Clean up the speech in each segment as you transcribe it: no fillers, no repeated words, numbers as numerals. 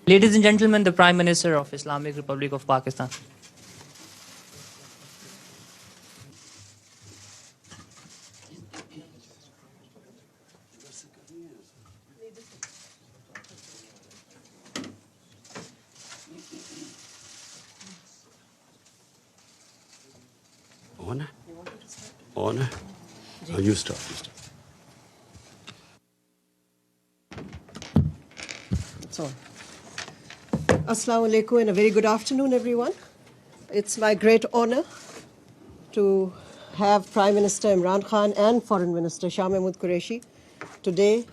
Ladies and gentlemen, the Prime Minister of Islamic Republic of Pakistan. On? On? Oh, you start. So, Assalamu alaikum and a very good afternoon, everyone. It's my great honor to have Prime Minister Imran Khan and Foreign Minister Shah Mahmood Qureshi today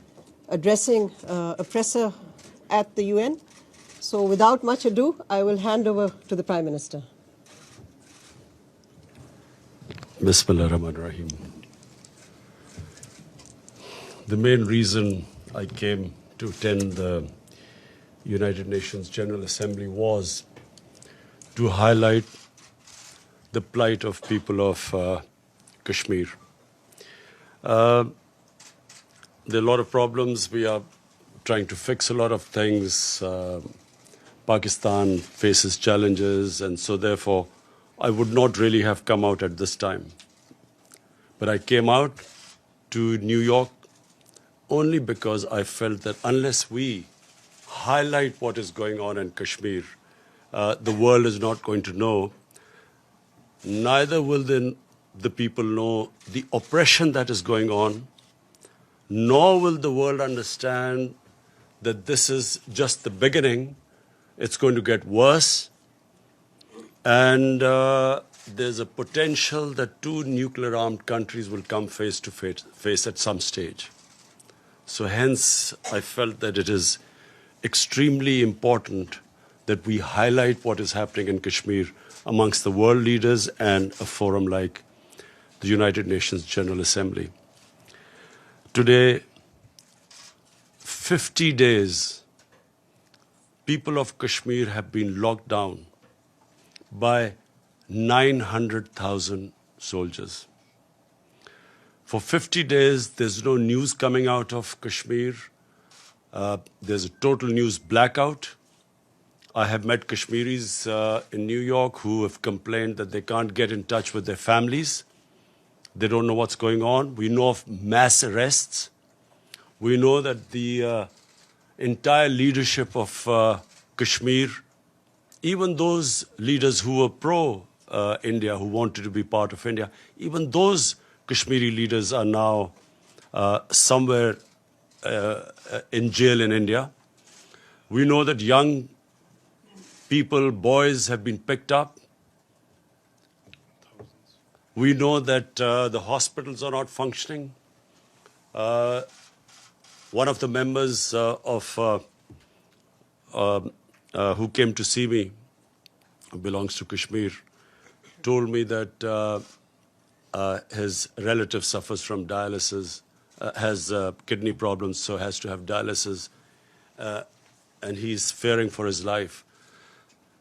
addressing a presser at the UN. So without much ado, I will hand over to the Prime Minister. Bismillah ar-Rahman ar-Rahim. The main reason I came to attend the United Nations General Assembly was to highlight the plight of people of Kashmir. There are a lot of problems. We are trying to fix a lot of things. Pakistan faces challenges, and so therefore I would not really have come out at this time. But I came out to New York only because I felt that unless we highlight what is going on in Kashmir, the world is not going to know. Neither will the people know the oppression that is going on, nor will the world understand that this is just the beginning. It's going to get worse. And there's a potential that two nuclear-armed countries will come face to face at some stage. So hence, I felt that it is extremely important that we highlight what is happening in Kashmir amongst the world leaders and a forum like the United Nations General Assembly. Today, 50 days, people of Kashmir have been locked down by 900,000 soldiers. For 50 days, there's no news coming out of Kashmir. There's a total news blackout. I have met Kashmiris in New York who have complained that they can't get in touch with their families. They don't know what's going on. We know of mass arrests. We know that the entire leadership of Kashmir, even those leaders who were pro-India, who wanted to be part of India, even those Kashmiri leaders are now somewhere in jail in India. We know that young people, boys, have been picked up. We know that the hospitals are not functioning. One of the members who came to see me, who belongs to Kashmir, told me that his relative suffers from dialysis, has kidney problems, so has to have dialysis, and he's fearing for his life.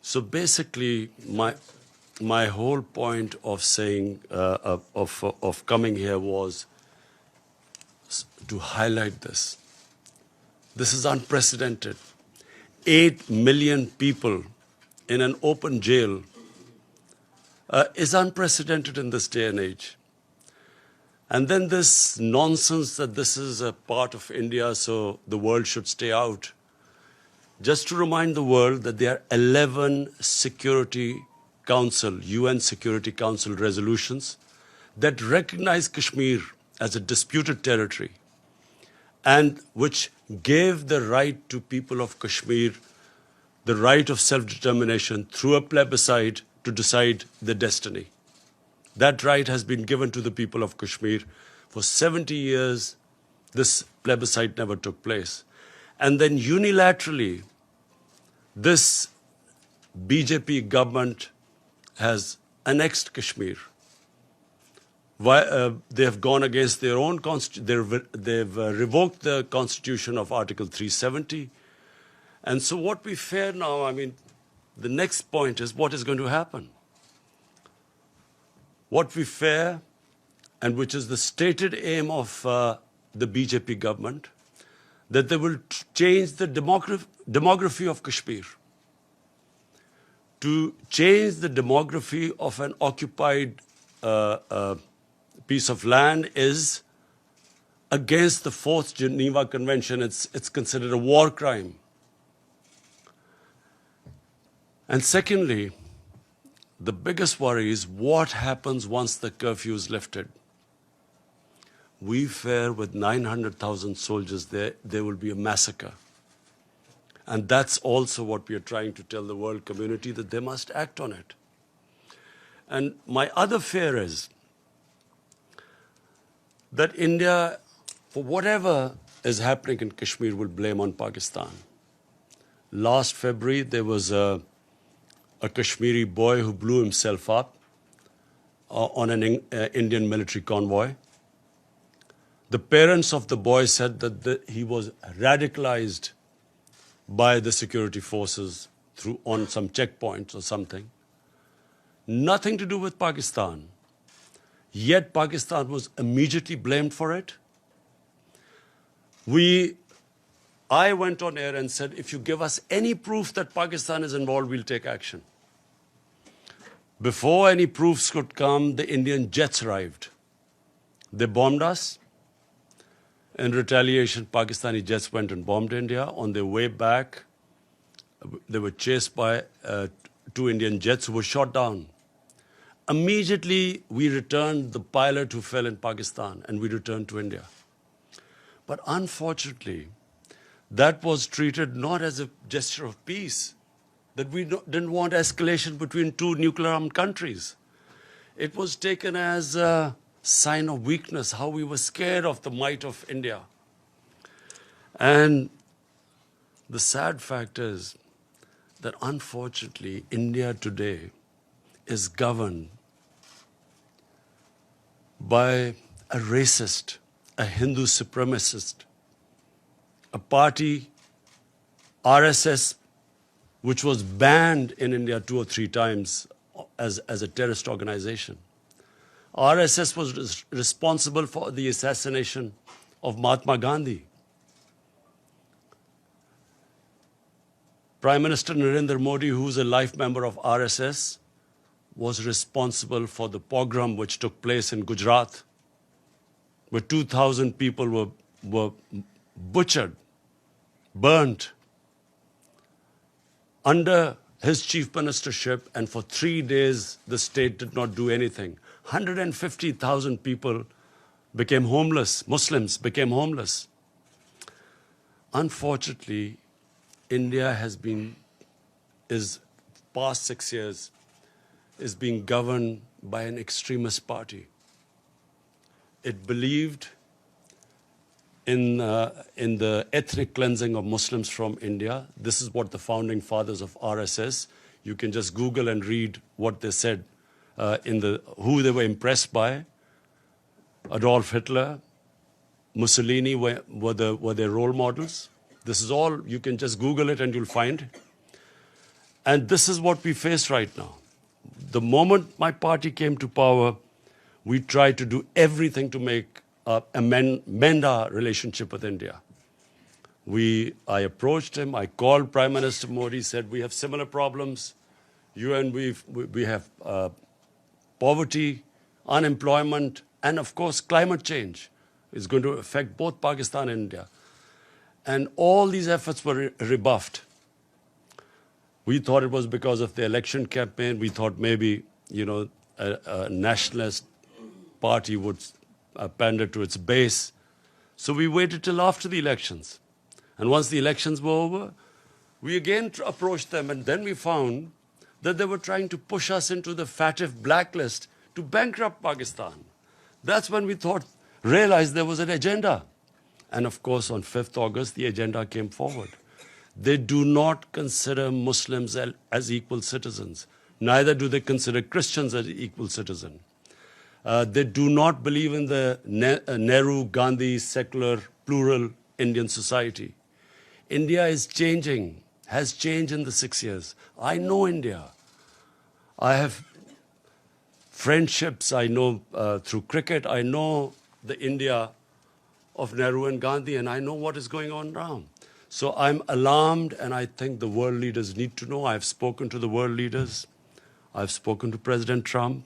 So basically, my whole point of saying of coming here was to highlight this. This is unprecedented. 8 million people in an open jail is unprecedented in this day and age. And then this nonsense that this is a part of India, so the world should stay out. Just to remind the world that there are 11 Security Council, UN Security Council resolutions that recognize Kashmir as a disputed territory and which gave the right to people of Kashmir the right of self-determination through a plebiscite to decide their destiny. That right has been given to the people of Kashmir. For 70 years, this plebiscite never took place. And then unilaterally, this BJP government has annexed Kashmir. They have gone against their own constitution. They've revoked the constitution of Article 370. And so what we fear now, the next point is what is going to happen. What we fear, and which is the stated aim of the BJP government, that they will change the demography of Kashmir. To change the demography of an occupied piece of land is against the Fourth Geneva Convention. It's considered a war crime. And secondly, the biggest worry is what happens once the curfew is lifted. We fear with 900,000 soldiers there will be a massacre. And that's also what we are trying to tell the world community, that they must act on it. And my other fear is that India, for whatever is happening in Kashmir, will blame on Pakistan. Last February, there was a Kashmiri boy who blew himself up on an Indian military convoy. The parents of the boy said that he was radicalized by the security forces on some checkpoints or something. Nothing to do with Pakistan. Yet Pakistan was immediately blamed for it. I went on air and said, if you give us any proof that Pakistan is involved, we'll take action. Before any proofs could come, the Indian jets arrived. They bombed us. In retaliation, Pakistani jets went and bombed India. On their way back, they were chased by 2 Indian jets who were shot down. Immediately, we returned the pilot who fell in Pakistan, and we returned to India. But unfortunately, that was treated not as a gesture of peace, that we didn't want escalation between 2 nuclear-armed countries. It was taken as a sign of weakness, how we were scared of the might of India. And the sad fact is that unfortunately, India today is governed by a racist, a Hindu supremacist, a party, RSS, which was banned in India 2 or 3 times as a terrorist organization. RSS was responsible for the assassination of Mahatma Gandhi. Prime Minister NARENDERMODI, who is a life member of RSS, was responsible for the pogrom which took place in Gujarat, where 2,000 people were butchered, burnt, under his chief ministership, and for 3 days the state did not do anything. 150,000 people became homeless, Muslims became homeless. Unfortunately, India is past 6 years, is being governed by an extremist party. It believed in the ethnic cleansing of Muslims from India. This is what the founding fathers of RSS, you can just Google and read what they said, who they were impressed by. Adolf Hitler, Mussolini were their role models. This is all, you can just Google it and you'll find. And this is what we face right now. The moment my party came to power, we tried to do everything to mend our relationship with India. I approached him, I called Prime Minister Modi, said we have similar problems. You and we have poverty, unemployment, and of course climate change is going to affect both Pakistan and India. And all these efforts were rebuffed. We thought it was because of the election campaign. We thought maybe, a nationalist party would pander to its base. So we waited till after the elections. And once the elections were over, we again approached them, and then we found that they were trying to push us into the FATF blacklist to bankrupt Pakistan. That's when we realized there was an agenda. And of course, on 5th August, the agenda came forward. They do not consider Muslims as equal citizens. Neither do they consider Christians as equal citizens. They do not believe in the Nehru-Gandhi secular, plural Indian society. India is changing, has changed in the 6 years. I know India. I have friendships, I know through cricket, I know the India of Nehru and Gandhi, and I know what is going on now. So I'm alarmed, and I think the world leaders need to know. I've spoken to the world leaders. I've spoken to President Trump.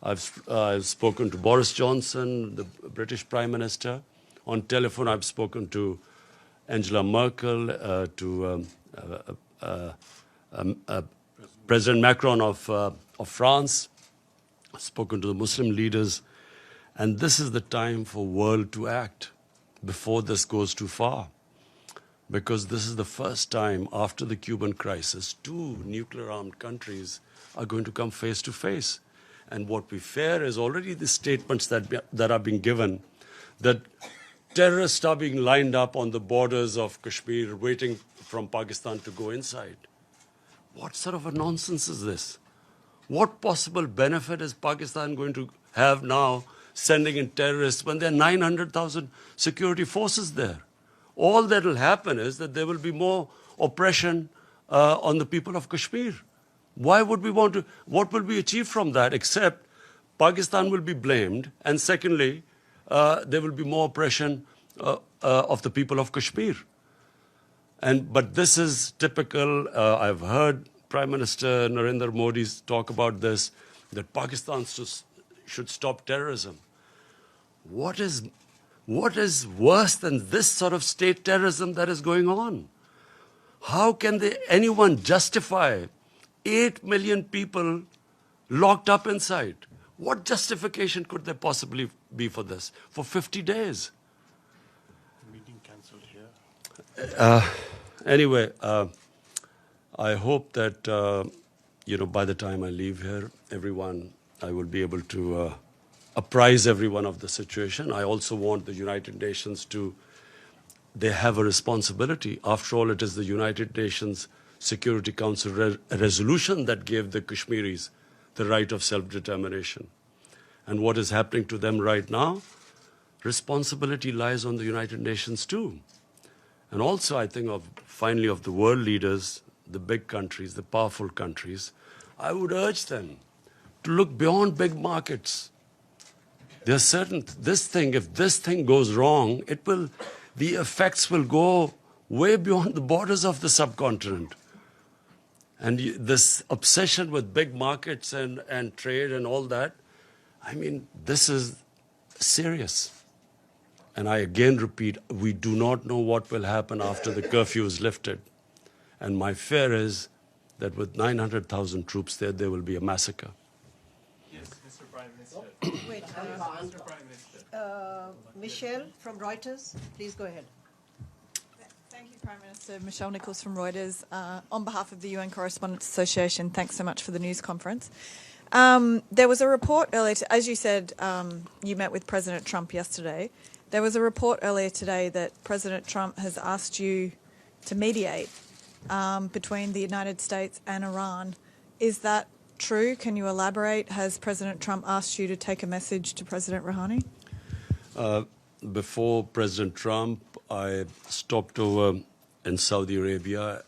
I've spoken to Boris Johnson, the British Prime Minister. On telephone, I've spoken to Angela Merkel, to President Macron of France. I've spoken to the Muslim leaders. And this is the time for world to act before this goes too far. Because this is the first time after the Cuban crisis, two nuclear-armed countries are going to come face to face. And what we fear is already the statements that are being given, that terrorists are being lined up on the borders of Kashmir, waiting from Pakistan to go inside. What sort of a nonsense is this? What possible benefit is Pakistan going to have now sending in terrorists when there are 900,000 security forces there? All that will happen is that there will be more oppression on the people of Kashmir. Why would we want to? What will be achieved from that except Pakistan will be blamed, and secondly, there will be more oppression of the people of Kashmir. But this is typical. I've heard Prime Minister Narendra Modi talk about this, that Pakistan should stop terrorism. What is worse than this sort of state terrorism that is going on? How can anyone justify 8 million people locked up inside? What justification could there possibly be for this? For 50 days? Meeting cancelled here. Anyway, I hope that, by the time I leave here, I will be able to apprise everyone of the situation. I also want the United Nations they have a responsibility. After all, it is the United Nations Security Council resolution that gave the Kashmiris the right of self-determination. And what is happening to them right now, responsibility lies on the United Nations too. And also, I think, finally, of the world leaders, the big countries, the powerful countries, I would urge them to look beyond big markets. There are certain, if this thing goes wrong, the effects will go way beyond the borders of the subcontinent. And this obsession with big markets and trade and all that, I mean, this is serious. And I again repeat, we do not know what will happen after the curfew is lifted. And my fear is that with 900,000 troops there will be a massacre. Yes, Mr. Prime Minister. Wait, Mr. Prime Minister. Michelle from Reuters, please go ahead. Thank you, Prime Minister. Michelle Nichols from Reuters. On behalf of the UN Correspondents Association, thanks so much for the news conference. There was a report earlier, as you said, you met with President Trump yesterday. There was a report earlier today that President Trump has asked you to mediate between the United States and Iran. Is that true? Can you elaborate? Has President Trump asked you to take a message to President Rouhani? Before President Trump, I stopped over in Saudi Arabia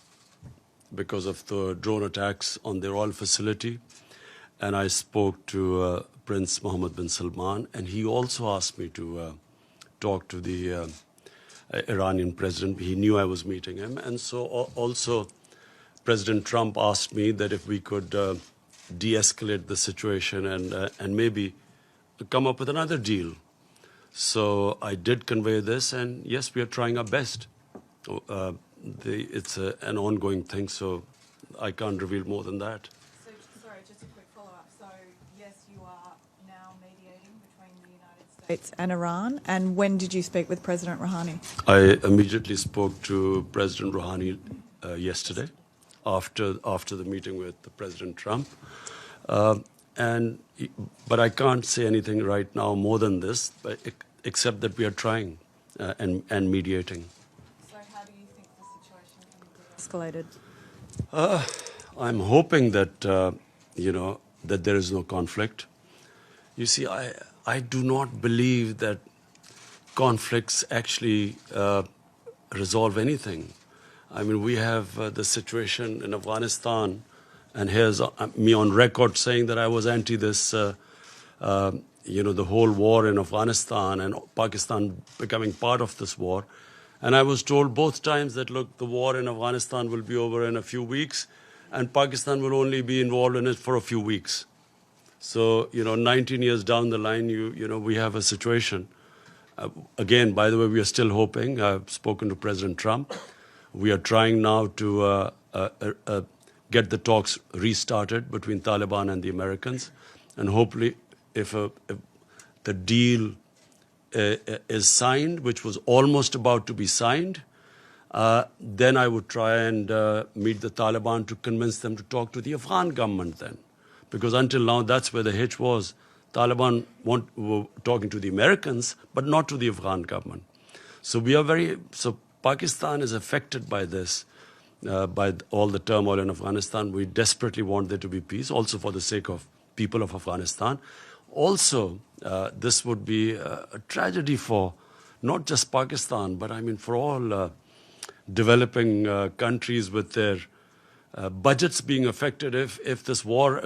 because of the drone attacks on their oil facility. And I spoke to Prince Mohammed bin Salman, and he also asked me to talk to the Iranian president. He knew I was meeting him. And so also President Trump asked me that if we could de-escalate the situation and maybe come up with another deal. So I did convey this, and yes, we are trying our best. It's an ongoing thing, so I can't reveal more than that. So, sorry, just a quick follow-up. So, yes, you are now mediating between the United States and Iran. And when did you speak with President Rouhani? I immediately spoke to President Rouhani yesterday after the meeting with President Trump. But I can't say anything right now more than this, except that we are trying and mediating. So how do you think the situation can be escalated? I'm hoping that, that there is no conflict. You see, I do not believe that conflicts actually resolve anything. I mean, we have the situation in Afghanistan, and here's me on record saying that I was anti this, the whole war in Afghanistan and Pakistan becoming part of this war. And I was told both times that, look, the war in Afghanistan will be over in a few weeks and Pakistan will only be involved in it for a few weeks. So, 19 years down the line, we have a situation. Again, by the way, we are still hoping. I've spoken to President Trump. We are trying now to get the talks restarted between Taliban and the Americans. And hopefully, if the deal is signed, which was almost about to be signed, then I would try and meet the Taliban to convince them to talk to the Afghan government then. Because until now, that's where the hitch was. Taliban were talking to the Americans, but not to the Afghan government. So Pakistan is affected by this, by all the turmoil in Afghanistan. We desperately want there to be peace, also for the sake of people of Afghanistan. Also, this would be a tragedy for not just Pakistan, but I mean for all developing countries with their budgets being affected if this war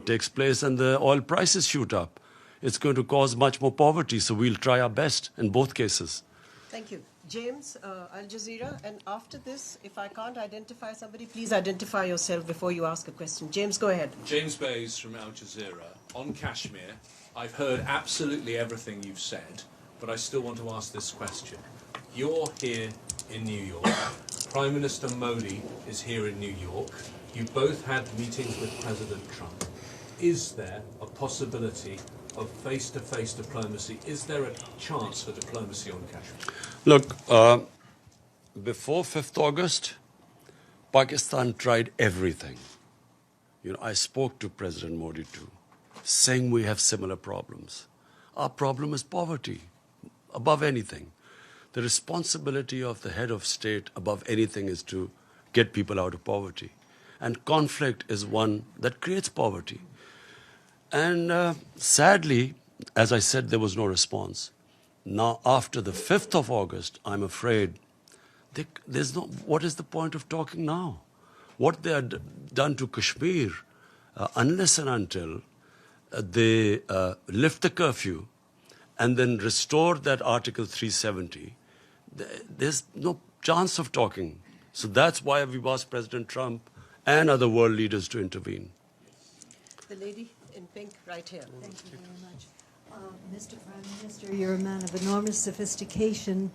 takes place and the oil prices shoot up. It's going to cause much more poverty, so we'll try our best in both cases. Thank you. James, Al Jazeera, and after this, if I can't identify somebody, please identify yourself before you ask a question. James, go ahead. James Bays from Al Jazeera. On Kashmir, I've heard absolutely everything you've said, but I still want to ask this question. You're here in New York. Prime Minister Modi is here in New York. You both had meetings with President Trump. Is there a possibility of face-to-face diplomacy? Is there a chance for diplomacy on Kashmir? Look, before 5th August, Pakistan tried everything. I spoke to President Modi too, saying we have similar problems. Our problem is poverty, above anything. The responsibility of the head of state above anything is to get people out of poverty. And conflict is one that creates poverty. And sadly, as I said, there was no response. Now, after the 5th of August, I'm afraid what is the point of talking now? What they had done to Kashmir, unless and until they lift the curfew and then restore that Article 370, there's no chance of talking. So that's why we've asked President Trump and other world leaders to intervene. The lady in pink right here. Thank you very much. Mr. Prime Minister, you're a man of enormous sophistication,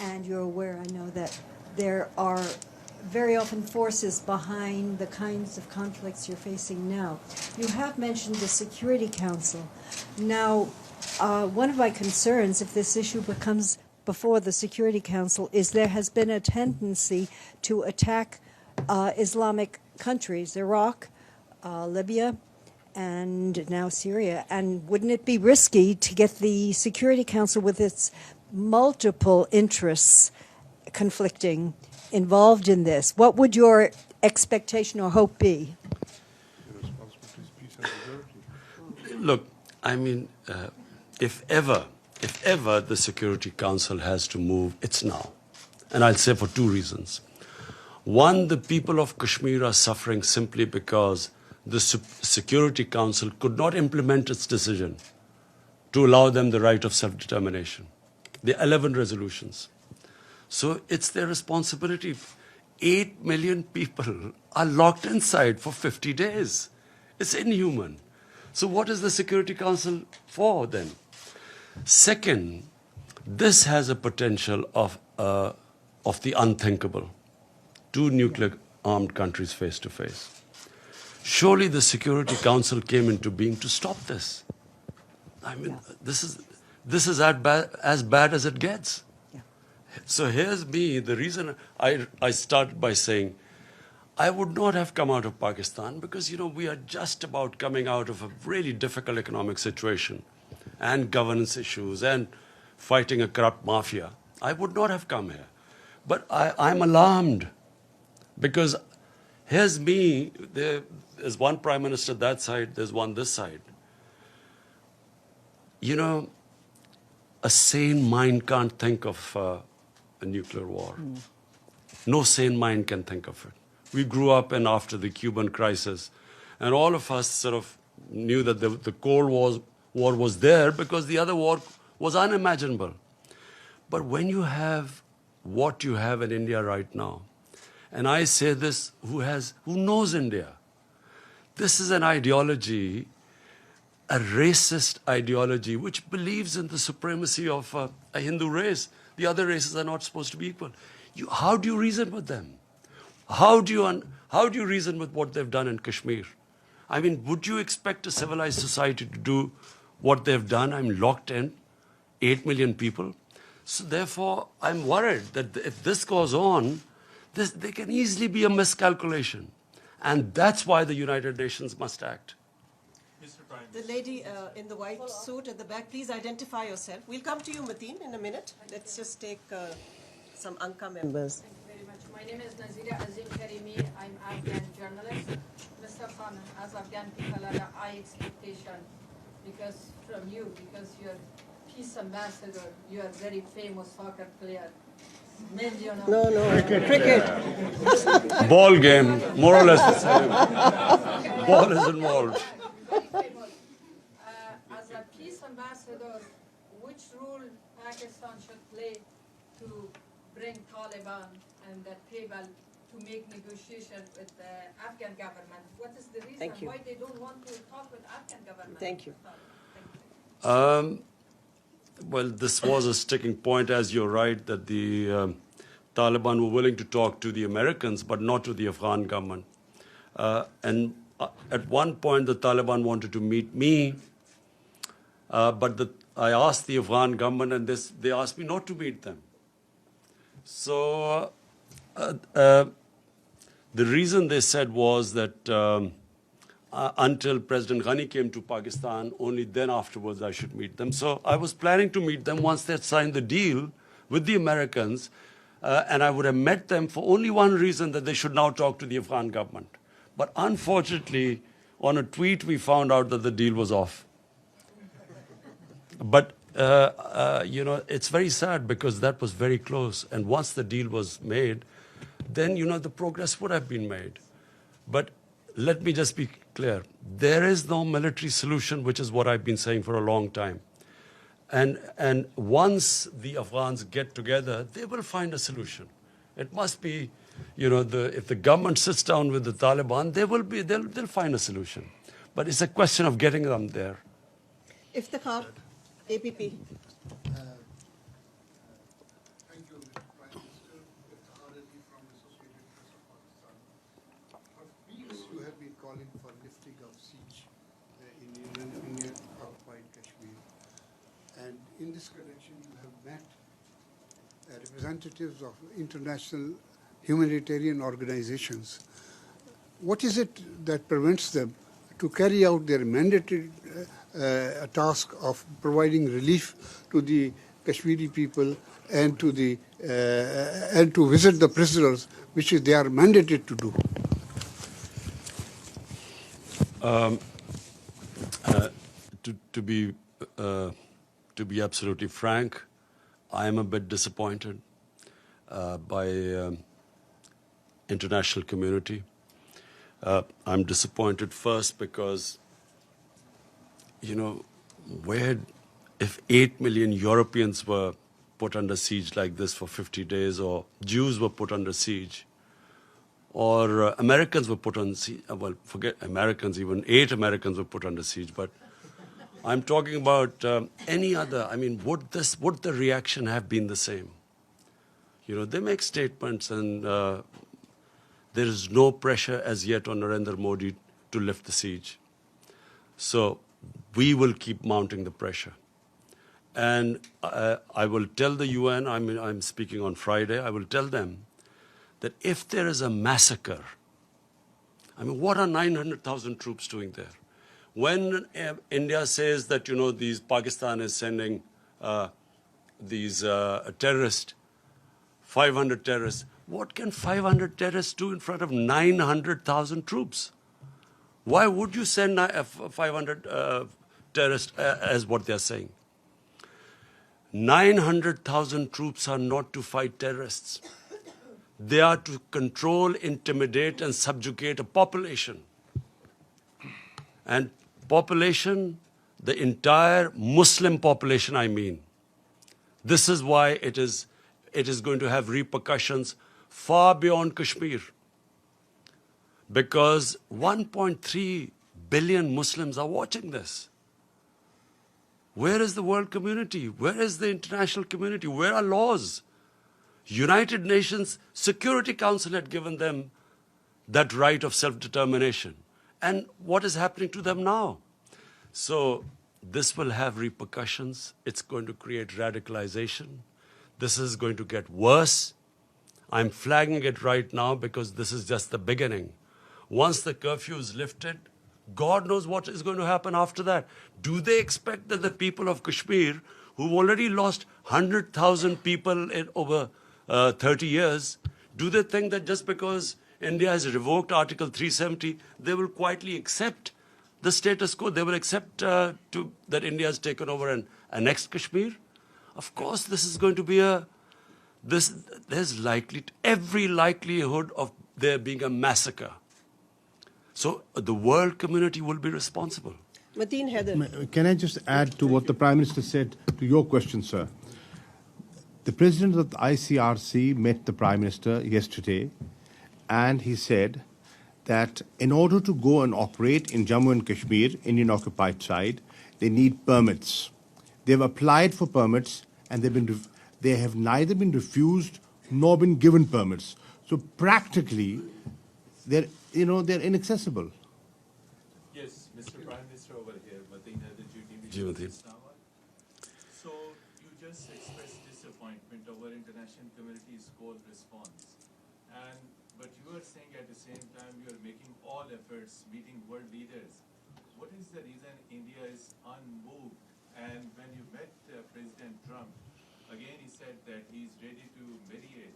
and you're aware, I know, that there are very often forces behind the kinds of conflicts you're facing now. You have mentioned the Security Council. Now, one of my concerns, if this issue becomes before the Security Council, is there has been a tendency to attack Islamic countries, Iraq, Libya, and now Syria. And wouldn't it be risky to get the Security Council, with its multiple interests conflicting, involved in this? What would your expectation or hope be? Look, I mean, if ever the Security Council has to move, it's now. And I'll say for two reasons. One, the people of Kashmir are suffering simply because the Security Council could not implement its decision to allow them the right of self-determination. The 11 resolutions. So it's their responsibility. 8 million people are locked inside for 50 days. It's inhuman. So what is the Security Council for then? Second, this has a potential of the unthinkable. Two nuclear-armed countries face to face. Surely the Security Council came into being to stop this. I mean, this is as bad as it gets. Yeah. So here's me, the reason I started by saying, I would not have come out of Pakistan because, we are just about coming out of a really difficult economic situation and governance issues and fighting a corrupt mafia. I would not have come here. But I'm alarmed because here's me, there's one prime minister that side, there's one this side. A sane mind can't think of a nuclear war. No sane mind can think of it. We grew up after the Cuban crisis, and all of us sort of knew that the Cold War war was there because the other war was unimaginable. But when you have what you have in India right now, and I say this who knows India, this is an ideology, a racist ideology, which believes in the supremacy of a Hindu race. The other races are not supposed to be equal. How do you reason with them? How do you reason with what they've done in Kashmir? I mean, would you expect a civilized society to do what they've done? I'm locked in, 8 million people. So therefore, I'm worried that if this goes on, there can easily be a miscalculation. And that's why the United Nations must act. Mr. Prime The lady in the white suit at the back, please identify yourself. We'll come to you, Mateen, in a minute. Let's just take some Anka members. Thank you very much. My name is Nazira Azim Karimi. I'm Afghan journalist. Mr. Khan, as Afghan people are a high expectation from you, because you're peace ambassador, you are very famous soccer player. No. Cricket. Ball game, more or less the same. Ball is involved. As a peace ambassador, which role Pakistan should play to bring Taliban and the table to make negotiation with the Afghan government? What is the reason Thank you. why they don't want to talk with Afghan government? Thank you. Well, this was a sticking point, as you're right, that the Taliban were willing to talk to the Americans, but not to the Afghan government. And at one point, the Taliban wanted to meet me, but I asked the Afghan government, and they asked me not to meet them. So the reason they said was that until President Ghani came to Pakistan, only then afterwards I should meet them. So I was planning to meet them once they had signed the deal with the Americans, and I would have met them for only one reason, that they should now talk to the Afghan government. But unfortunately, on a tweet, we found out that the deal was off. But, it's very sad because that was very close. And once the deal was made, then, the progress would have been made. But let me just be clear. There is no military solution, which is what I've been saying for a long time. And once the Afghans get together, they will find a solution. It must be, if the government sits down with the Taliban, they'll find a solution. But it's a question of getting them there. Iftikhar, APP. Thank you, Mr. Prime Minister. Iftikhar Ali from Associated Press of Pakistan. For weeks, you have been calling for lifting of siege in Indian occupied Kashmir. And in this connection, you have met representatives of international humanitarian organizations. What is it that prevents them to carry out their mandatory task of providing relief to the Kashmiri people and to visit the prisoners, which they are mandated to do? To be absolutely frank, I am a bit disappointed by international community. I'm disappointed first because, if 8 million Europeans were put under siege like this for 50 days, or Jews were put under siege, or Americans were put on siege, well, forget Americans, even 8 Americans were put under siege, but I'm talking about any other. I mean, would the reaction have been the same? They make statements, and there is no pressure as yet on Narendra Modi to lift the siege. So we will keep mounting the pressure. And I will tell the UN, I'm speaking on Friday, I will tell them that if there is a massacre, what are 900,000 troops doing there? When India says that, Pakistan is sending these terrorists, 500 terrorists, what can 500 terrorists do in front of 900,000 troops? Why would you send 500 terrorists, as what they're saying? 900,000 troops are not to fight terrorists. They are to control, intimidate, and subjugate a population. And population, the entire Muslim population, I mean. This is why it is going to have repercussions far beyond Kashmir. Because 1.3 billion Muslims are watching this. Where is the world community? Where is the international community? Where are laws? United Nations Security Council had given them that right of self-determination. And what is happening to them now? So this will have repercussions. It's going to create radicalization. This is going to get worse. I'm flagging it right now because this is just the beginning. Once the curfew is lifted, God knows what is going to happen after that. Do they expect that the people of Kashmir, who've already lost 100,000 people in over 30 years, do they think that just because India has revoked Article 370, they will quietly accept the status quo? They will accept that India has taken over and annexed Kashmir? Of course, this is going to be there's every likelihood of there being a massacre. So the world community will be responsible. Mateen Heather. Can I just add to what the Prime Minister said to your question, sir? The President of the ICRC met the Prime Minister yesterday, and he said that in order to go and operate in Jammu and Kashmir, Indian occupied side, they need permits. They've applied for permits, and they have neither been refused nor been given permits. So practically, they're inaccessible. Yes, Mr. Prime Minister over here, Mateen Heather, Ji, Mateen. So you just expressed disappointment over international community's cold response. But you are saying at the same time you are making all efforts, meeting world leaders. What is the reason India is unmoved? And when you met President Trump, again he said that he is ready to mediate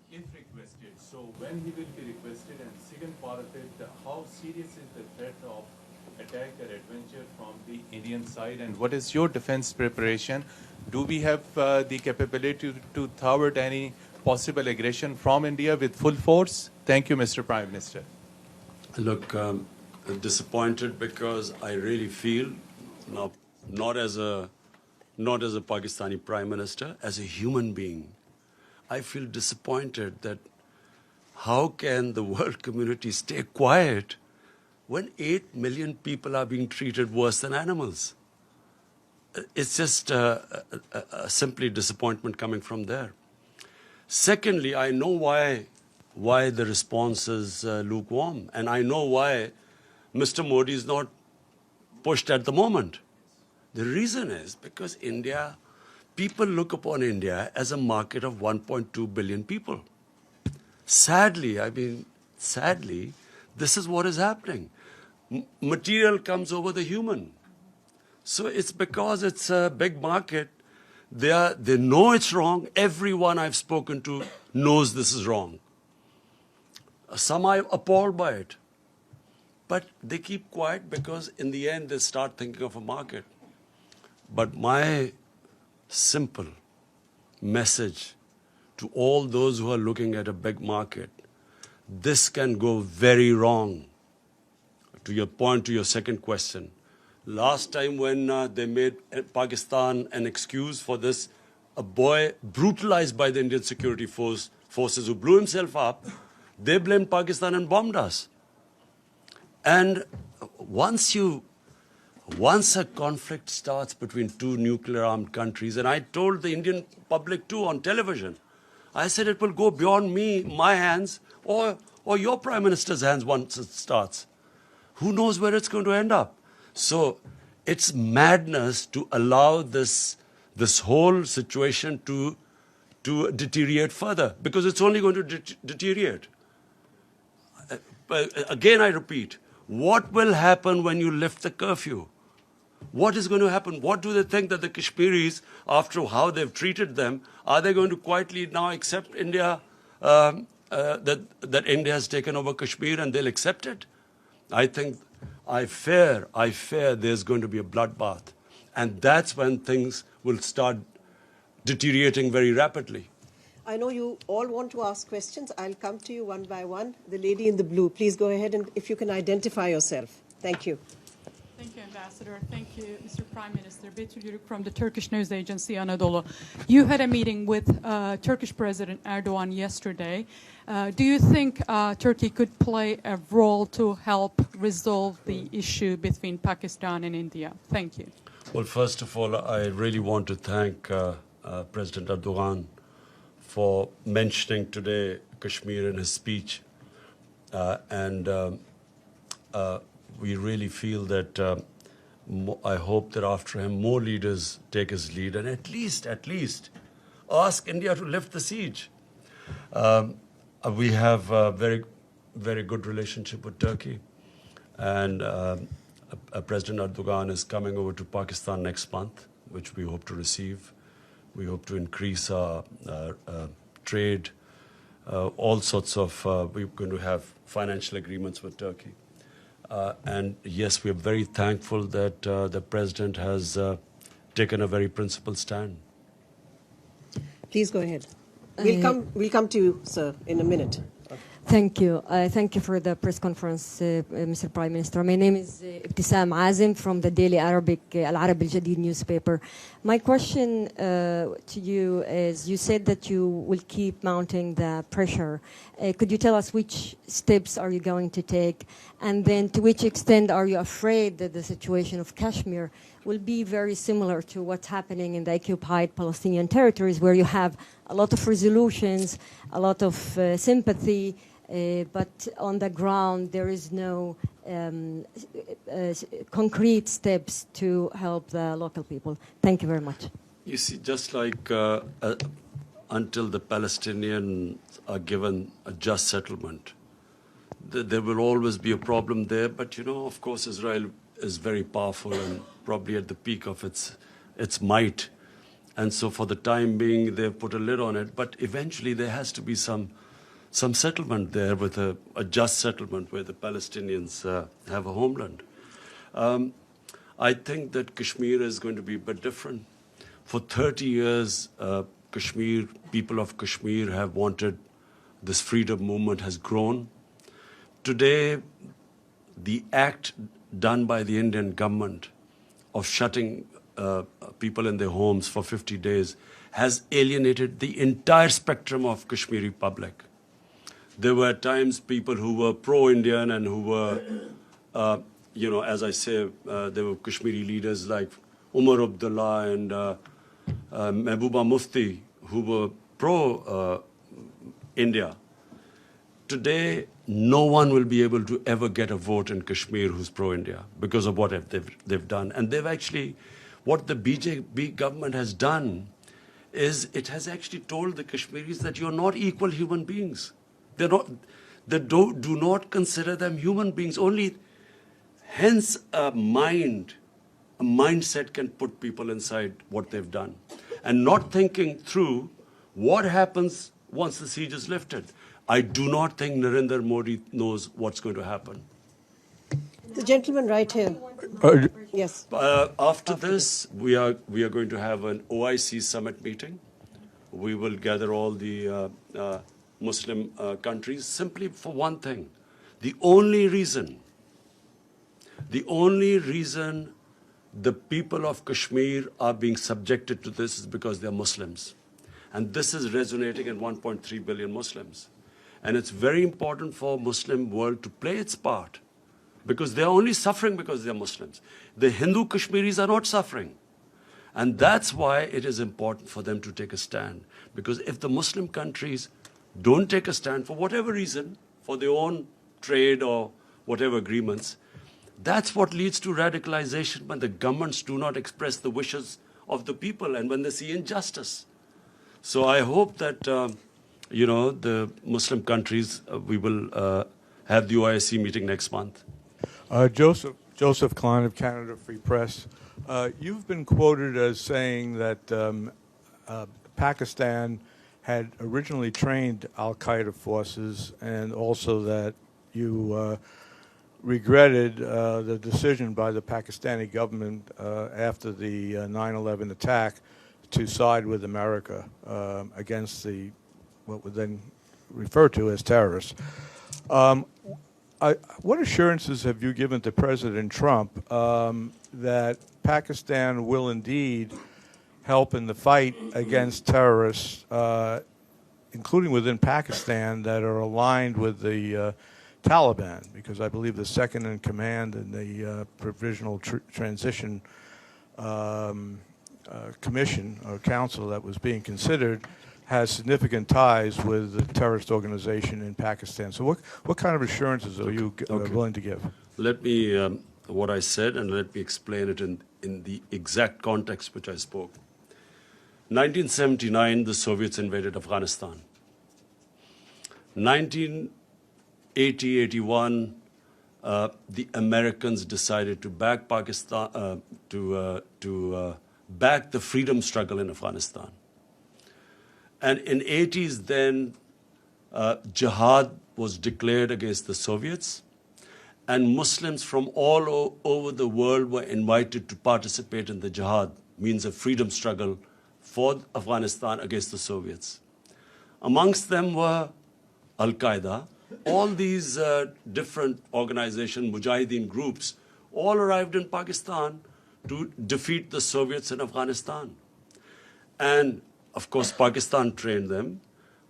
if requested. So when he will be requested, and the second part of it, how serious is the threat of attack or adventure from the Indian side, and what is your defense preparation? Do we have the capability to thwart any possible aggression from India with full force? Thank you, Mr. Prime Minister. Look, disappointed because I really feel, now, not as a Pakistani Prime Minister, as a human being, I feel disappointed that how can the world community stay quiet when 8 million people are being treated worse than animals? It's just simply disappointment coming from there. Secondly, I know why the response is lukewarm, and I know why Mr. Modi is not pushed at the moment. The reason is because people look upon India as a market of 1.2 billion people. Sadly, this is what is happening. Material comes over the human. So it's because it's a big market. They know it's wrong. Everyone I've spoken to knows this is wrong. Some are appalled by it. But they keep quiet because in the end they start thinking of a market. But my simple message to all those who are looking at a big market, this can go very wrong. To your point, to your second question, last time when they made Pakistan an excuse for this, a boy brutalized by the Indian security forces who blew himself up, they blamed Pakistan and bombed us. And once a conflict starts between two nuclear-armed countries, and I told the Indian public too on television, I said it will go beyond my hands, or your Prime Minister's hands once it starts. Who knows where it's going to end up? So it's madness to allow this whole situation to deteriorate further, because it's only going to deteriorate. Again, I repeat, what will happen when you lift the curfew? What is going to happen? What do they think that the Kashmiris, after how they've treated them, are they going to quietly now accept India, that India has taken over Kashmir and they'll accept it? I fear there's going to be a bloodbath. And that's when things will start deteriorating very rapidly. I know you all want to ask questions. I'll come to you one by one. The lady in the blue, please go ahead, and if you can identify yourself. Thank you. Thank you. Ambassador. Thank you, Mr. Prime Minister. Betül Yürük from the Turkish news agency Anadolu. You had a meeting with Turkish President Erdogan yesterday. Do you think Turkey could play a role to help resolve the issue between Pakistan and India? Thank you. Well, first of all, I really want to thank President Erdogan for mentioning today Kashmir in his speech. We really feel that I hope that after him more leaders take his lead and at least ask India to lift the siege. We have a very, very good relationship with Turkey, and President Erdogan is coming over to Pakistan next month, which we hope to receive. We hope to increase our trade, all sorts of, we're going to have financial agreements with Turkey. And yes, we are very thankful that the President has taken a very principled stand. Please go ahead. We'll come to you, sir, in a minute. Thank you. Thank you for the press conference, Mr. Prime Minister. My name is Ibtisam Azim from the daily Arabic Al-Arab Al-Jadid newspaper. My question to you is, you said that you will keep mounting the pressure. Could you tell us which steps are you going to take? And then to which extent are you afraid that the situation of Kashmir will be very similar to what's happening in the occupied Palestinian territories, where you have a lot of resolutions, a lot of sympathy, but on the ground there is no concrete steps to help the local people. Thank you very much. You see, just like until the Palestinians are given a just settlement, there will always be a problem there. But, you know, of course, Israel is very powerful and probably at the peak of its might. And so for the time being, they've put a lid on it. But eventually there has to be some settlement there, with a just settlement where the Palestinians have a homeland. I think that Kashmir is going to be a bit different. For 30 years, people of Kashmir have wanted, this freedom movement has grown. Today, the act done by the Indian government of shutting people in their homes for 50 days has alienated the entire spectrum of Kashmiri public. There were times people who were pro-Indian and who were, you know, as I say, there were Kashmiri leaders like Umar Abdullah and Mehbooba Mufti who were pro-India. Today, no one will be able to ever get a vote in Kashmir who's pro-India because of what they've done. And they've actually, what the BJP government has done is it has actually told the Kashmiris that you're not equal human beings. They're not, they do not consider them human beings. Only, hence a mindset can put people inside what they've done. And not thinking through what happens once the siege is lifted. I do not think Narendra Modi knows what's going to happen. The gentleman right here. Yes. After this, we are going to have an OIC summit meeting. We will gather all the Muslim countries simply for one thing. The only reason the people of Kashmir are being subjected to this is because they're Muslims. And this is resonating in 1.3 billion Muslims. And it's very important for Muslim world to play its part, because they're only suffering because they're Muslims. The Hindu Kashmiris are not suffering. And that's why it is important for them to take a stand. Because if the Muslim countries don't take a stand for whatever reason, for their own trade or whatever agreements, that's what leads to radicalization when the governments do not express the wishes of the people and when they see injustice. So I hope that, you know, the Muslim countries, we will have the OIC meeting next month. Joseph Klein of Canada Free Press. You've been quoted as saying that Pakistan had originally trained al-Qaeda forces, and also that you regretted the decision by the Pakistani government after the 9/11 attack to side with America against what would then refer to as terrorists. what assurances have you given to President Trump that Pakistan will indeed help in the fight against terrorists, including within Pakistan, that are aligned with the Taliban? Because I believe the second in command in the Provisional Transition Commission or Council that was being considered has significant ties with the terrorist organization in Pakistan. So what kind of assurances are you willing to give? Let me, what I said, and let me explain it in the exact context which I spoke. 1979, the Soviets invaded Afghanistan. 1980-81, the Americans decided to back Pakistan, back the freedom struggle in Afghanistan. And in 80s then, jihad was declared against the Soviets, and Muslims from all over the world were invited to participate in the jihad, means a freedom struggle for Afghanistan against the Soviets. Amongst them were Al-Qaeda. All these different organizations, Mujahideen groups, all arrived in Pakistan to defeat the Soviets in Afghanistan. And of course, Pakistan trained them,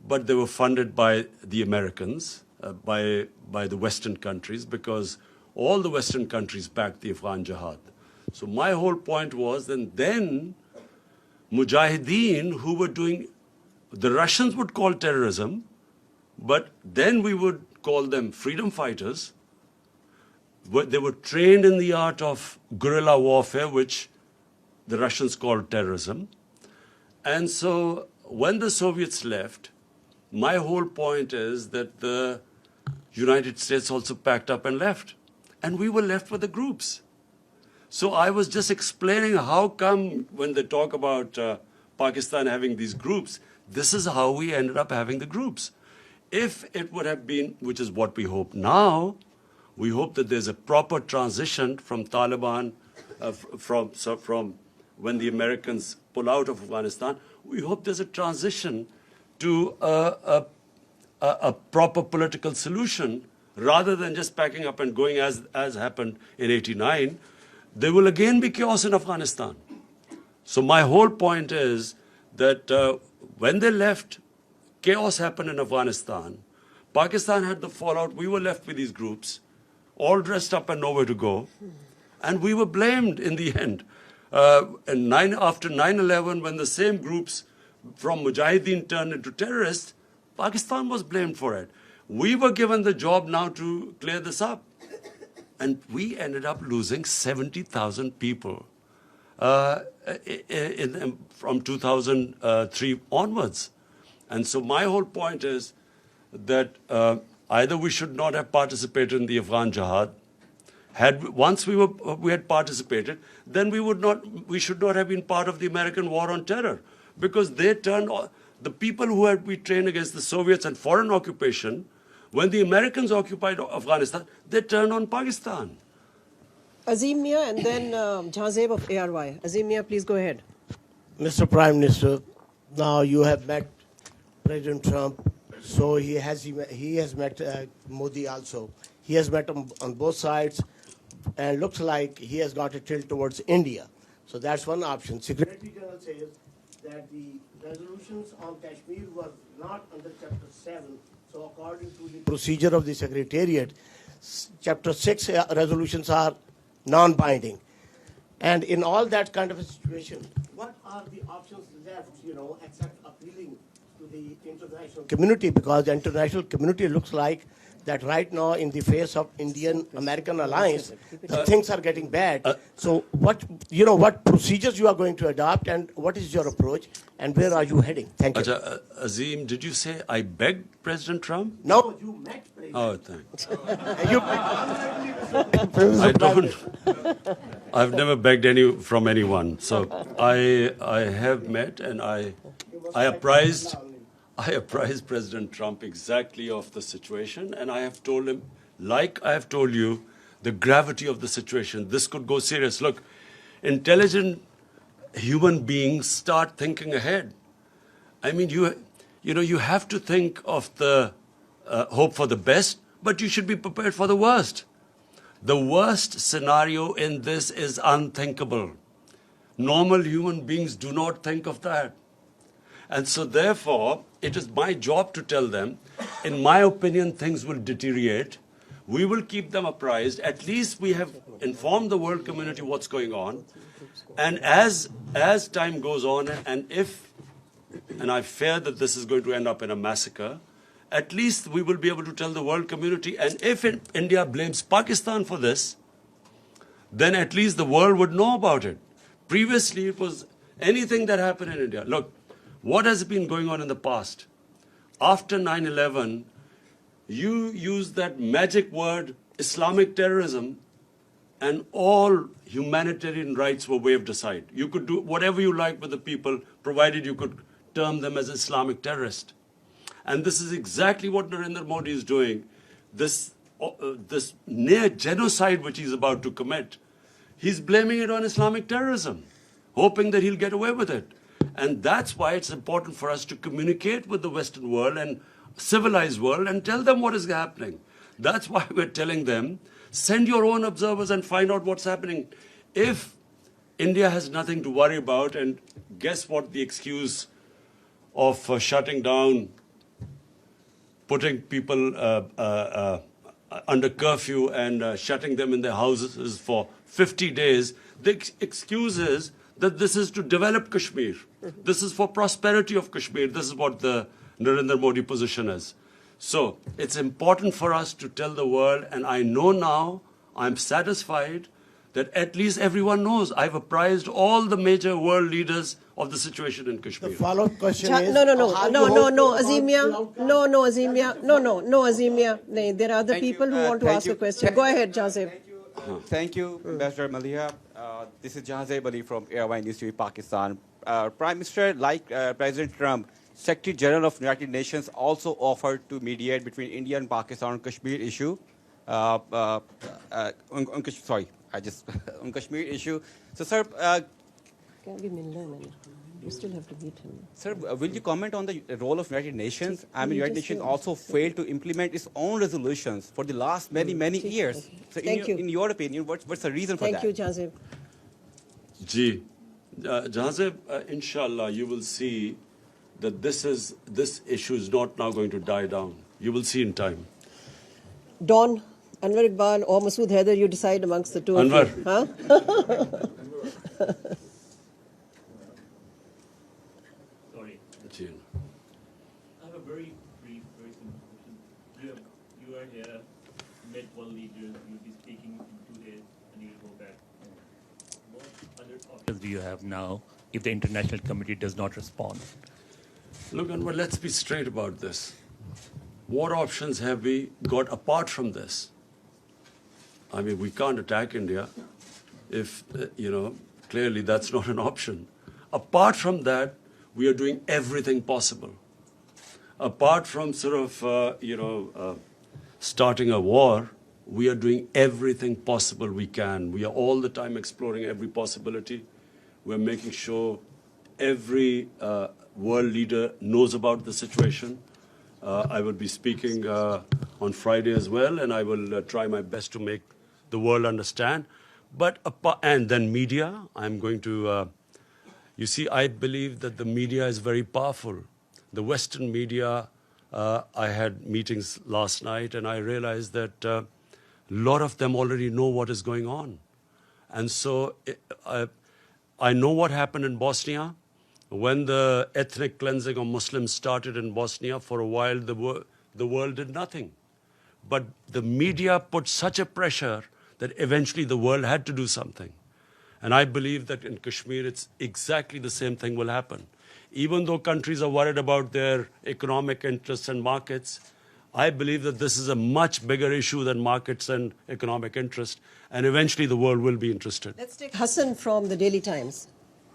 but they were funded by the Americans, by the Western countries, because all the Western countries backed the Afghan jihad. So my whole point was that then Mujahideen, who were doing, the Russians would call terrorism, but then we would call them freedom fighters. They were trained in the art of guerrilla warfare, which the Russians called terrorism. And so when the Soviets left, my whole point is that the United States also packed up and left. And we were left with the groups. So I was just explaining how come when they talk about Pakistan having these groups, this is how we ended up having the groups. If it would have been, which is what we hope now, we hope that there's a proper transition from Taliban, from when the Americans pull out of Afghanistan, we hope there's a transition to a proper political solution rather than just packing up and going as happened in 89. There will again be chaos in Afghanistan. So my whole point is that when they left, chaos happened in Afghanistan. Pakistan had the fallout. We were left with these groups, all dressed up and nowhere to go. And we were blamed in the end. After 9/11, when the same groups from Mujahideen turned into terrorists, Pakistan was blamed for it. We were given the job now to clear this up. And we ended up losing 70,000 people from 2003 onwards. And so my whole point is that either we should not have participated in the Afghan jihad. Once we had participated, then we should not have been part of the American war on terror, because they turned the people who had been trained against the Soviets and foreign occupation. When the Americans occupied Afghanistan, they turned on Pakistan. Azim Mia and then Jazeb of ARY. Azim Mia, please go ahead. Mr. Prime Minister, now you have met President Trump, so he has met Modi also. He has met him on both sides, and looks like he has got a tilt towards India. So that's one option. Secretary General says that the resolutions on Kashmir were not under Chapter 7. So according to the procedure of the Secretariat, Chapter 6 resolutions are non-binding. And in all that kind of a situation, what are the options left, except appealing to the international community? Because the international community looks like that right now, in the face of Indian-American alliance, things are getting bad. So what procedures you are going to adopt, and what is your approach, and where are you heading? Thank you. Azim, did you say I begged President Trump? No, you met President. Oh, thanks. I don't. I've never begged from anyone. So I have met, and I apprised President Trump exactly of the situation, and I have told him, like I have told you, the gravity of the situation. This could go serious. Look, intelligent human beings start thinking ahead. I mean, you have to think of the hope for the best, but you should be prepared for the worst. The worst scenario in this is unthinkable. Normal human beings do not think of that. And so therefore, it is my job to tell them, in my opinion, things will deteriorate. We will keep them apprised. At least we have informed the world community what's going on. And as time goes on, and I fear that this is going to end up in a massacre, at least we will be able to tell the world community. And if India blames Pakistan for this, then at least the world would know about it. Previously, it was anything that happened in India. Look, what has been going on in the past? After 9/11, you used that magic word, Islamic terrorism, and all humanitarian rights were waved aside. You could do whatever you like with the people, provided you could term them as Islamic terrorists. And this is exactly what Narendra Modi is doing. This near genocide which he's about to commit, he's blaming it on Islamic terrorism, hoping that he'll get away with it. And that's why it's important for us to communicate with the Western world and civilized world and tell them what is happening. That's why we're telling them, send your own observers and find out what's happening. If India has nothing to worry about, and guess what the excuse of shutting down, putting people under curfew and shutting them in their houses for 50 days, the excuse is that this is to develop Kashmir. This is for prosperity of Kashmir. This is what the Narendra Modi position is. So it's important for us to tell the world, and I know now, I'm satisfied that at least everyone knows. I've apprised all the major world leaders of the situation in Kashmir. The follow-up question is... No, Azimia. No, Azimia. No, there are other people who want to ask a question. Go ahead, Jazeb. Thank you, Ambassador Malia. This is Jazeb Ali from Airwine News TV, Pakistan. Prime Minister, like President Trump, Secretary General of the United Nations also offered to mediate between India and Pakistan on Kashmir issue. On Kashmir issue. So, sir, you still have to meet him. Sir, will you comment on the role of United Nations? I mean, United Nations also failed to implement its own resolutions for the last many years. So, in your opinion, what's the reason for that? Thank you, Jazeb. Ji, Jazeb, inshallah, you will see that this issue is not now going to die down. You will see in time. Dawn, Anwar Iqbal or Masood Haider, you decide amongst the two Anwar. of you. Huh? Sorry. I have a very brief, very simple question. You are here, met world leaders, you'll be speaking in 2 days, and you'll go back. What other options do you have now if the international community does not respond? Look, Anwar, let's be straight about this. What options have we got apart from this? I mean, we can't attack India if, clearly that's not an option. Apart from that, we are doing everything possible. Apart from starting a war, we are doing everything possible we can. We are all the time exploring every possibility. We're making sure every world leader knows about the situation. I will be speaking on Friday as well, and I will try my best to make the world understand. And then media, I'm going to, you see, I believe that the media is very powerful. The Western media, I had meetings last night, and I realized that a lot of them already know what is going on. And so I know what happened in Bosnia. When the ethnic cleansing of Muslims started in Bosnia, for a while the world did nothing. But the media put such a pressure that eventually the world had to do something. And I believe that in Kashmir, it's exactly the same thing will happen. Even though countries are worried about their economic interests and markets, I believe that this is a much bigger issue than markets and economic interest. And eventually the world will be interested. Let's take Hassan from the Daily Times.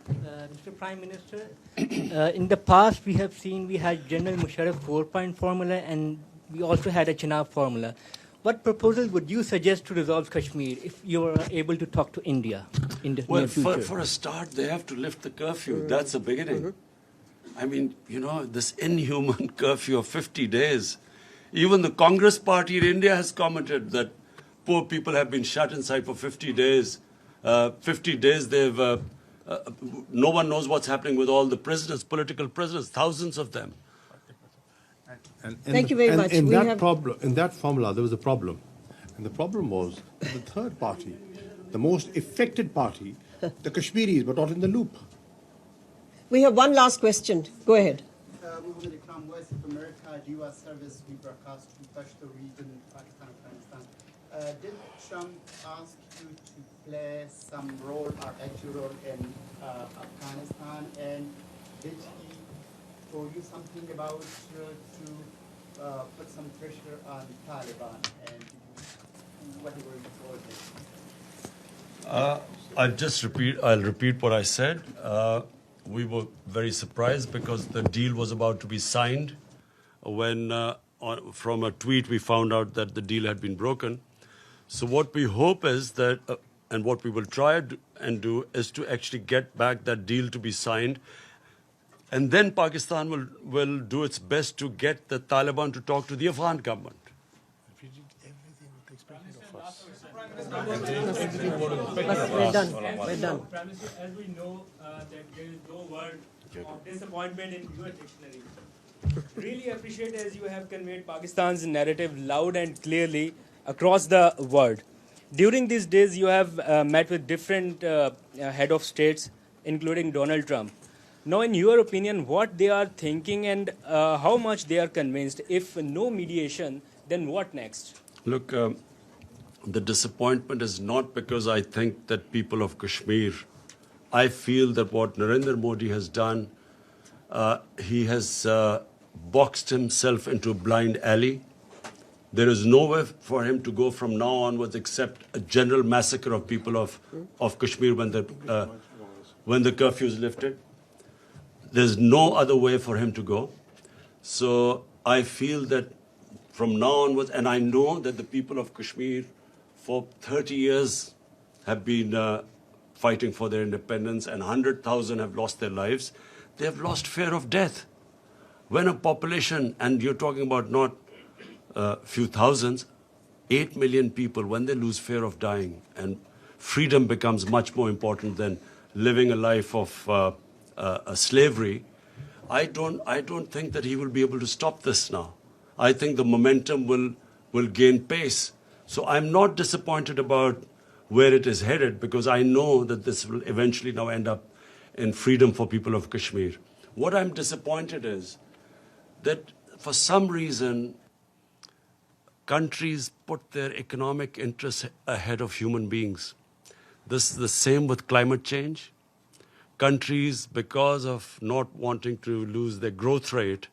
Mr. Prime Minister, in the past we have seen we had General Musharraf 4-point formula and we also had a Chenab formula. What proposal would you suggest to resolve Kashmir if you were able to talk to India in the near future? For a start, they have to lift the curfew. That's the beginning. I mean, this inhuman curfew of 50 days Even the Congress party in India has commented that poor people have been shut inside for 50 days. 50 days no one knows what's happening with all the prisoners, political prisoners, thousands of them. Thank you very much. In that formula, there was a problem. And the problem was the third party, the most affected party, the Kashmiris, were not in the loop. We have one last question. Go ahead. Muhammad Ikram, Voice of America, U.S. service, we broadcast to Pashto region, Pakistan, Afghanistan. Did Trump ask you to play some role or active role in Afghanistan? And did he told you something about to put some pressure on Taliban? And what were you told? I'll repeat what I said. We were very surprised because the deal was about to be signed when from a tweet we found out that the deal had been broken. So what we hope is that, and what we will try and do, is to actually get back that deal to be signed. And then Pakistan will do its best to get the Taliban to talk to the Afghan government. We're done. We're done. As we know that there is no word of disappointment in your dictionary. Really appreciate as you have conveyed Pakistan's narrative loud and clearly across the world. During these days, you have met with different head of states, including Donald Trump. Now, in your opinion, what they are thinking and how much they are convinced? If no mediation, then what next? Look, the disappointment is not because I think that people of Kashmir, I feel that what Narendra Modi has done, he has boxed himself into a blind alley. There is nowhere for him to go from now onwards except a general massacre of people of Kashmir when the curfew is lifted. There's no other way for him to go. So I feel that from now onwards, and I know that the people of Kashmir for 30 years have been fighting for their independence, and 100,000 have lost their lives. They have lost fear of death. When a population, and you're talking about not a few thousands, 8 million people, when they lose fear of dying, and freedom becomes much more important than living a life of slavery, I don't think that he will be able to stop this now. I think the momentum will gain pace. So I'm not disappointed about where it is headed because I know that this will eventually now end up in freedom for people of Kashmir. What I'm disappointed is that for some reason, countries put their economic interests ahead of human beings. This is the same with climate change. Countries, because of not wanting to lose their growth rate,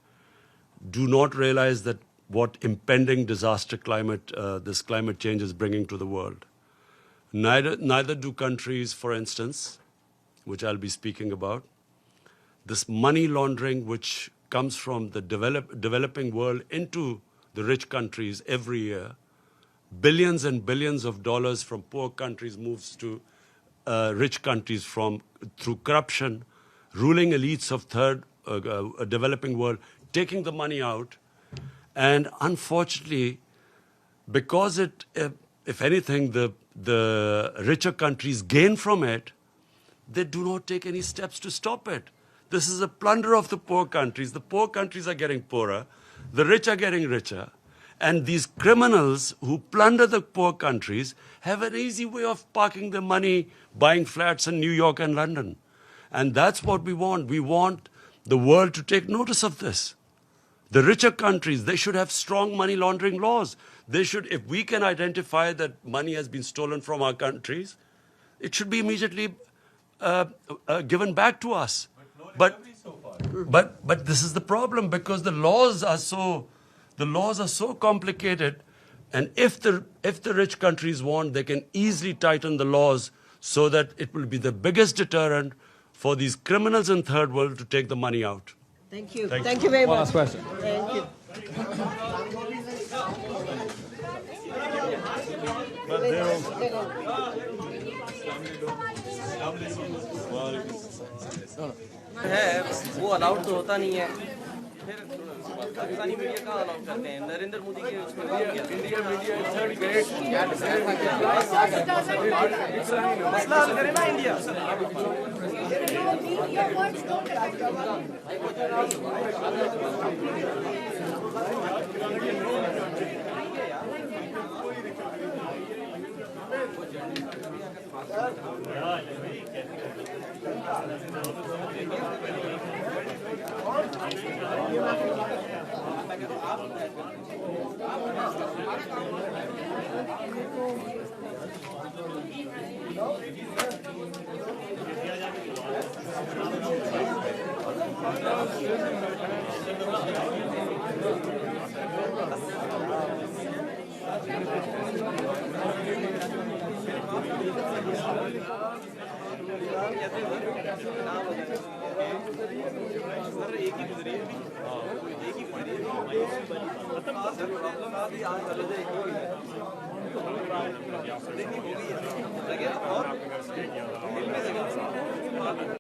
do not realize that what impending disaster this climate change is bringing to the world. Neither do countries, for instance, which I'll be speaking about, this money laundering which comes from the developing world into the rich countries every year, billions and billions of dollars from poor countries moves to rich countries through corruption, ruling elites of developing world, taking the money out. And unfortunately, because if anything, the richer countries gain from it, they do not take any steps to stop it. This is a plunder of the poor countries. The poor countries are getting poorer. The rich are getting richer. And these criminals who plunder the poor countries have an easy way of parking their money, buying flats in New York and London. And that's what we want. We want the world to take notice of this. The richer countries, they should have strong money laundering laws. They should, if we can identify that money has been stolen from our countries, it should be immediately given back to us. But this is the problem because the laws are so complicated, and if the rich countries want, they can easily tighten the laws so that it will be the biggest deterrent for these criminals in third world to take the money out. Thank you. Thank you very much. One last question. Thank you. है वो allowed तो होता नहीं है Pakistani media कहाँ allow करते हैं? नरेंद्र मोदी के उसमें India media is third grade मसला हल करे ना इंडिया एक ही